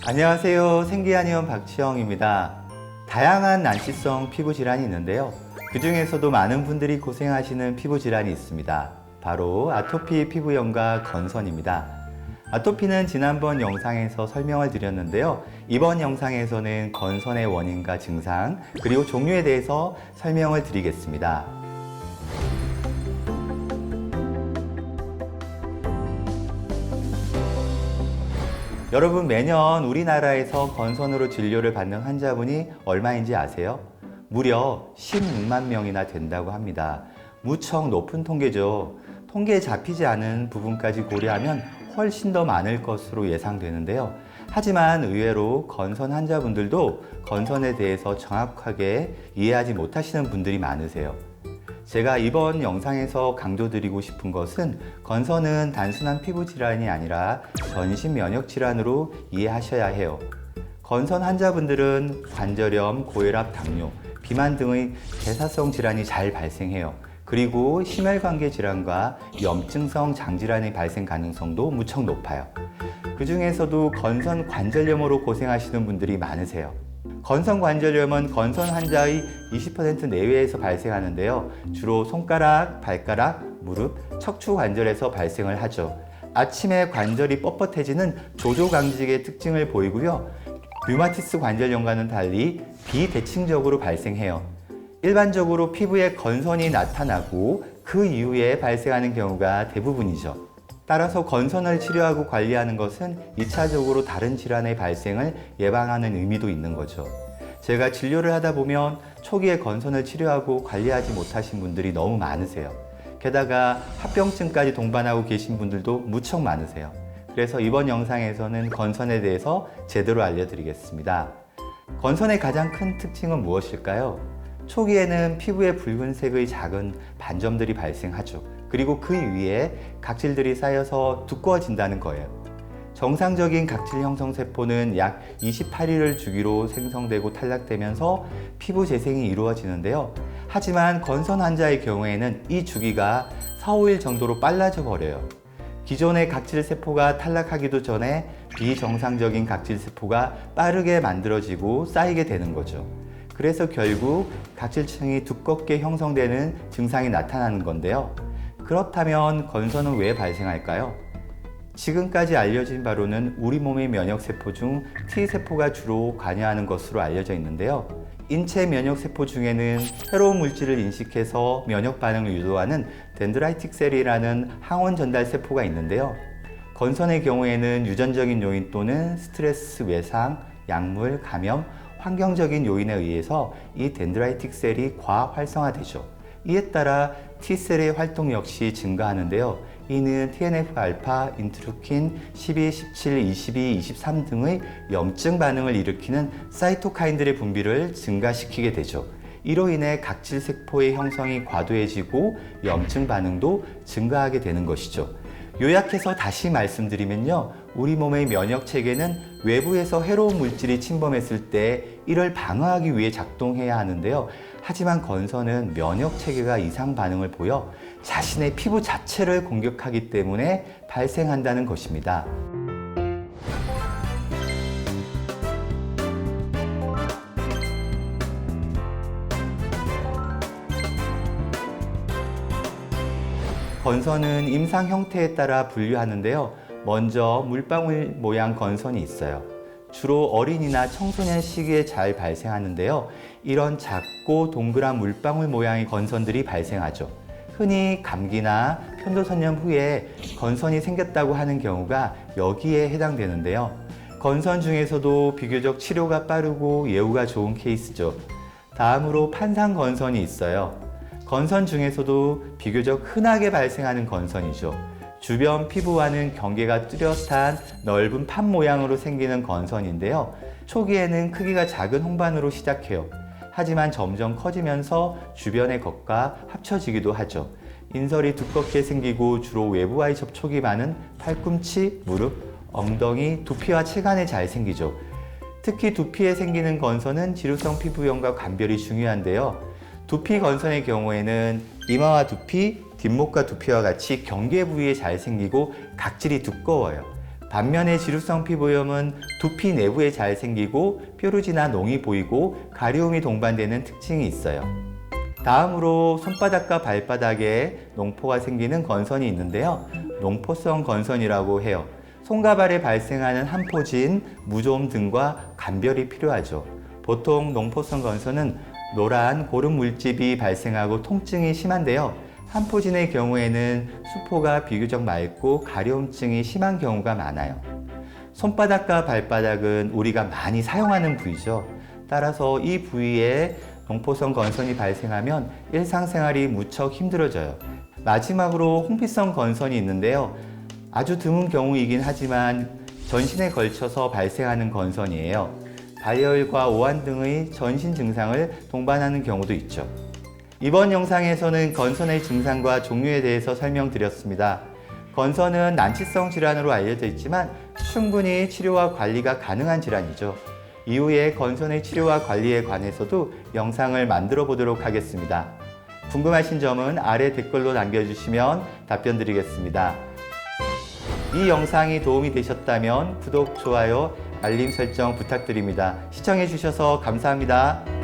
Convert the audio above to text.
안녕하세요. 생기한의원 박치영입니다. 다양한 난치성 피부 질환이 있는데요. 그 중에서도 많은 분들이 고생하시는 피부 질환이 있습니다. 바로 아토피 피부염과 건선입니다. 아토피는 지난번 영상에서 설명을 드렸는데요. 이번 영상에서는 건선의 원인과 증상, 그리고 종류에 대해서 설명을 드리겠습니다. 여러분, 매년 우리나라에서 건선으로 진료를 받는 환자분이 얼마인지 아세요? 무려 16만 명이나 된다고 합니다. 무척 높은 통계죠. 통계에 잡히지 않은 부분까지 고려하면 훨씬 더 많을 것으로 예상되는데요. 하지만 의외로 건선 환자분들도 건선에 대해서 정확하게 이해하지 못하시는 분들이 많으세요. 제가 이번 영상에서 강조드리고 싶은 것은 건선은 단순한 피부 질환이 아니라 전신 면역 질환으로 이해하셔야 해요. 건선 환자분들은 관절염, 고혈압, 당뇨, 비만 등의 대사성 질환이 잘 발생해요. 그리고 심혈관계 질환과 염증성 장질환의 발생 가능성도 무척 높아요. 그 중에서도 건선 관절염으로 고생하시는 분들이 많으세요. 건선 관절염은 건선 환자의 20% 내외에서 발생하는데요. 주로 손가락, 발가락, 무릎, 척추 관절에서 발생을 하죠. 아침에 관절이 뻣뻣해지는 조조강직의 특징을 보이고요. 류마티스 관절염과는 달리 비대칭적으로 발생해요. 일반적으로 피부에 건선이 나타나고 그 이후에 발생하는 경우가 대부분이죠. 따라서 건선을 치료하고 관리하는 것은 2차적으로 다른 질환의 발생을 예방하는 의미도 있는 거죠. 제가 진료를 하다 보면 초기에 건선을 치료하고 관리하지 못하신 분들이 너무 많으세요. 게다가 합병증까지 동반하고 계신 분들도 무척 많으세요. 그래서 이번 영상에서는 건선에 대해서 제대로 알려드리겠습니다. 건선의 가장 큰 특징은 무엇일까요? 초기에는 피부에 붉은색의 작은 반점들이 발생하죠. 그리고 그 위에 각질들이 쌓여서 두꺼워진다는 거예요. 정상적인 각질 형성 세포는 약 28일을 주기로 생성되고 탈락되면서 피부 재생이 이루어지는데요. 하지만 건선 환자의 경우에는 이 주기가 4, 5일 정도로 빨라져 버려요. 기존의 각질 세포가 탈락하기도 전에 비정상적인 각질 세포가 빠르게 만들어지고 쌓이게 되는 거죠. 그래서 결국 각질층이 두껍게 형성되는 증상이 나타나는 건데요. 그렇다면 건선은 왜 발생할까요? 지금까지 알려진 바로는 우리 몸의 면역세포 중 T세포가 주로 관여하는 것으로 알려져 있는데요. 인체 면역세포 중에는 새로운 물질을 인식해서 면역 반응을 유도하는 덴드라이틱 셀이라는 항원 전달 세포가 있는데요. 건선의 경우에는 유전적인 요인 또는 스트레스, 외상, 약물, 감염, 환경적인 요인에 의해서 이 덴드라이틱 셀이 과활성화되죠. 이에 따라 T셀의 활동 역시 증가하는데요. 이는 TNF-알파, 인터루킨 12, 17, 22, 23 등의 염증 반응을 일으키는 사이토카인들의 분비를 증가시키게 되죠. 이로 인해 각질 세포의 형성이 과도해지고 염증 반응도 증가하게 되는 것이죠. 요약해서 다시 말씀드리면요. 우리 몸의 면역 체계는 외부에서 해로운 물질이 침범했을 때 이를 방어하기 위해 작동해야 하는데요. 하지만 건선은 면역 체계가 이상 반응을 보여 자신의 피부 자체를 공격하기 때문에 발생한다는 것입니다. 건선은 임상 형태에 따라 분류하는데요. 먼저 물방울 모양 건선이 있어요. 주로 어린이나 청소년 시기에 잘 발생하는데요. 이런 작고 동그란 물방울 모양의 건선들이 발생하죠. 흔히 감기나 편도선염 후에 건선이 생겼다고 하는 경우가 여기에 해당되는데요. 건선 중에서도 비교적 치료가 빠르고 예후가 좋은 케이스죠. 다음으로 판상 건선이 있어요. 건선 중에서도 비교적 흔하게 발생하는 건선이죠. 주변 피부와는 경계가 뚜렷한 넓은 판 모양으로 생기는 건선인데요. 초기에는 크기가 작은 홍반으로 시작해요. 하지만 점점 커지면서 주변의 것과 합쳐지기도 하죠. 인설이 두껍게 생기고 주로 외부와의 접촉이 많은 팔꿈치, 무릎, 엉덩이, 두피와 체간에 잘 생기죠. 특히 두피에 생기는 건선은 지루성 피부염과 감별이 중요한데요. 두피 건선의 경우에는 이마와 두피, 뒷목과 두피와 같이 경계 부위에 잘 생기고 각질이 두꺼워요. 반면에 지루성 피부염은 두피 내부에 잘 생기고 뾰루지나 농이 보이고 가려움이 동반되는 특징이 있어요. 다음으로 손바닥과 발바닥에 농포가 생기는 건선이 있는데요. 농포성 건선이라고 해요. 손과 발에 발생하는 한포진, 무좀 등과 감별이 필요하죠. 보통 농포성 건선은 노란 고름 물집이 발생하고 통증이 심한데요. 한포진의 경우에는 수포가 비교적 맑고 가려움증이 심한 경우가 많아요. 손바닥과 발바닥은 우리가 많이 사용하는 부위죠. 따라서 이 부위에 농포성 건선이 발생하면 일상생활이 무척 힘들어져요. 마지막으로 홍피성 건선이 있는데요. 아주 드문 경우이긴 하지만 전신에 걸쳐서 발생하는 건선이에요. 발열과 오한 등의 전신 증상을 동반하는 경우도 있죠. 이번 영상에서는 건선의 증상과 종류에 대해서 설명드렸습니다. 건선은 난치성 질환으로 알려져 있지만 충분히 치료와 관리가 가능한 질환이죠. 이후에 건선의 치료와 관리에 관해서도 영상을 만들어 보도록 하겠습니다. 궁금하신 점은 아래 댓글로 남겨주시면 답변 드리겠습니다. 이 영상이 도움이 되셨다면 구독, 좋아요, 알림 설정 부탁드립니다. 시청해 주셔서 감사합니다.